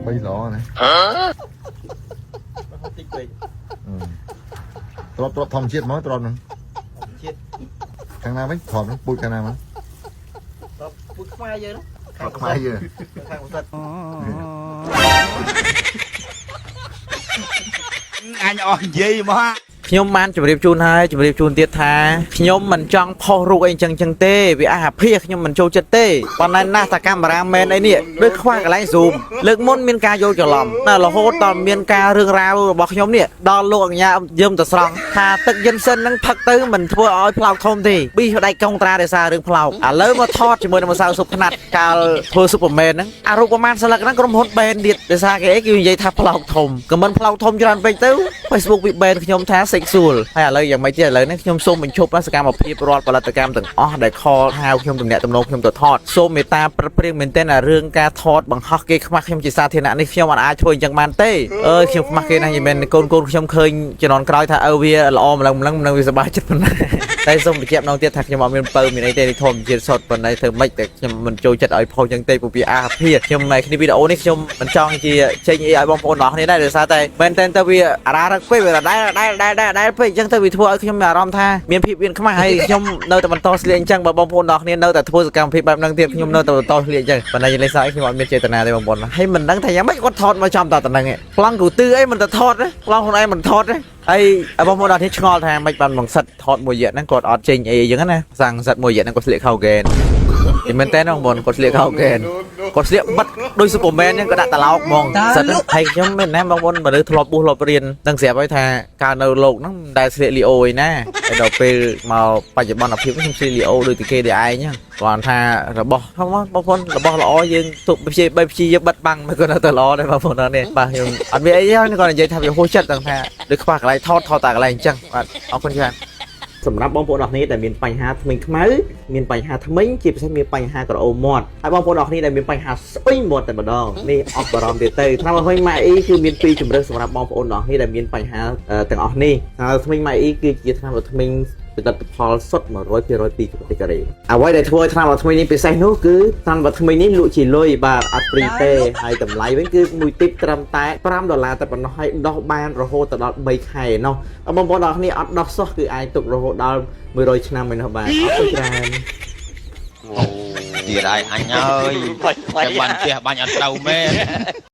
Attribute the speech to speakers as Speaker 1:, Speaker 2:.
Speaker 1: bay lỏ này trọt thòng chết nói trọt nữa thằng nào mấy thòng nó bụi thằng nào mà
Speaker 2: bụi khoai giờ đó
Speaker 1: khoai giờ
Speaker 2: anh on gì mà
Speaker 3: ខ្ញុំបានជម្រាបជូនហើយជម្រាបជូនទៀតថាខ្ញុំមិនចង់ផុសរូបអីចឹងទេវាអាភិះខ្ញុំមិនចូលចិត្តទេប៉ុន្តែណាស់តាកាមេរ៉ាមែនអីនេះដូចខ្វះកន្លែង zoom លើកមុនមានការយល់ច្រឡំតែរហូតដល់មានការរឿងរ៉ាវរបស់ខ្ញុំនេះដល់លោកអញ្ញាយើងទៅស្រង់ថាទឹកយិនសិននឹងផឹកទៅមិនធ្វើឲ្យផ្លោកធំទេប៊ីដៃកុងត្រាដោយសាររឿងផ្លោកឥឡូវមកថតជាមួយនឹងម្សៅស៊ុបខ្នាតកាលធ្វើស៊ុបប៉ឺមែនហ្នឹងអារូបប្រមាណស្លឹកហ្នឹងក្រុមហ៊ុនបែនទៀតដោយសារគេគេនិយាយថាផ្លោកធំក៏មិនផ្លោកធំច្រើនពេកទៅ Facebook វាបែនខ្ញុំថា sexual ហើយឥឡូវយ៉ាងម៉េចទៀតឥឡូវនេះខ្ញុំសូមបញ្ឈប់សកម្មភាពរាល់ផលិតកម្មទាំងអស់ដែលខលហៅខ្ញុំទំនាក់ទំនងខ្ញុំទៅថតសូមមេត្តាប្រឹកព្រៀងមែនទែនអារឿងការថតបង្ហោះគេខ្មាស់ខ្ញុំជាសាធារណៈនេះខ្ញុំអាចធ្វើអញ្ចឹងបានទេអើយខ្ញុំខ្មាស់គេណាស់យីមែនកូនខ្ញុំឃើញជំនាន់ក្រោយថាវាល្អម្លឹងនឹងវាសប្បាយចិត្តប៉ុណ្ណាតែសូមបញ្ជាក់ម្ដងទៀតថាខ្ញុំអត់មានពៅមានអីទេធម្មជាតិសុទ្ធប៉ុន្តែធ្វើម៉េចតែខ្ញុំមិនចូលចិត្តឲ្យផុសអញ្ចឹងទេព្រោះវាអាភិតខ្ញុំនៅគ្នាវីដេអូនេះខ្ញុំមិនចង់ជាចេញអីឲ្យបងប្អូនទាំងអស់គ្នាដែរដោយសារតែមែនទែនទៅវាអារ៉ារឹកពេកវាដែលពេកអញ្ចឹងទៅវាធ្វើឲ្យខ្ញុំមានអារម្មណ៍ថាមានភាពមានខ្មាស់ហើយខ្ញុំនៅតែបន្តស្លៀកអញ្ចឹងបើបងប្អូនទាំងអស់គ្នានៅតែធ្វើសកម្មភាពបែបហ្នឹងទៀតខ្ញុំនៅតែបន្តស្លៀកអញ្ចឹងប៉ុន្តែលេខសារខ្ញុំអត់មានចេតនាទេបងប្អូនហើយមិនដឹងថាយ៉ាងម៉េចគាត់ថតមកចំតតែហ្នឹងប្លង់គូទឺអីមិនទៅថតប្លង់ខ្លួនឯងមិនថតហើយបងប្អូនអត់នេះឆ្ងល់ថាមិនបានបង្សិតថតមួយរយៈហ្នឹងគាត់អត់ចេញអីអញ្ចឹងណាសាំងសិតមួយរយៈហ្នឹងគាត់ស្លៀកខោហ្គែនមែនតើបងប្អូនគាត់ស្លៀកខោហ្គែនគាត់ស្លៀកបិទដូចស៊ុបមែនអញ្ចឹងគាត់ដាក់តឡោកហ្មងសិតហើយខ្ញុំមែនណាបងប្អូនមនុស្សធ្លាប់បួសធ្លាប់រៀនដឹងស្រាប់ហើយថាកាលនៅលោកហ្នឹងមិនដែលស្លៀកលីអូឯណាហើយដល់ពេលមកបច្ចុប្បន្នភាពខ្ញុំស្លៀកលីអូដូចតែគេដែរឯងហ្នឹងគាត់ថារបស់បងប្អូនរបស់ល្អយើងទុកព្យាបីព្យាបិទបាំងមិនគាត់នៅតែល្អដែរបងប្អូននេះបាទខ្ញុំអត់មានអីទេគាត់និយាយថាវាហួសចិត្តទាំងថាដូចខ្វះកន្លែងថតតែកន្លែងអញ្ចឹងបាទអរគុណច្រើនសម្រាប់បងប្អូនអរគ្នាដែលមានបញ្ហាធ្មេញខ្មៅមានបញ្ហាធ្មេញជាពិសេសមានបញ្ហាក្រអូបមាត់ហើយបងប្អូនអរគ្នាដែលមានបញ្ហាស្អុយមាត់តែម្ដងនេះអត់បារម្ភទេទៅថ្នាំថ្មីម៉ាអ៊ីគឺមានពីរជំរើសសម្រាប់បងប្អូនអរគ្នាដែលមានបញ្ហាទាំងអស់នេះហើយថ្មីម៉ាអ៊ីគឺជាថ្នាំថ្មីផលិតផលសុទ្ធ 100% ពីកាទេរីអ្វីដែលធ្វើឲ្យថ្នាំថ្មីនេះពិសេសនោះគឺថ្នាំថ្មីនេះលក់ជាលុយបាទអត់ព្រីទេហើយតម្លៃវិញគឺមួយទីបត្រឹមតែ$5តែប៉ុណ្ណោះហើយដោះបានរហូតដល់3ខែណោះបងប្អូនអរគ្នាអត់ដោះសោះគឺអាចទុករហូតដល់100ឆ្នាំឯនោះបាទអរគុណច្រើន
Speaker 4: ទៀតហើយអញអើយចាំបានផ្ទះបាញ់អត់ទៅមែន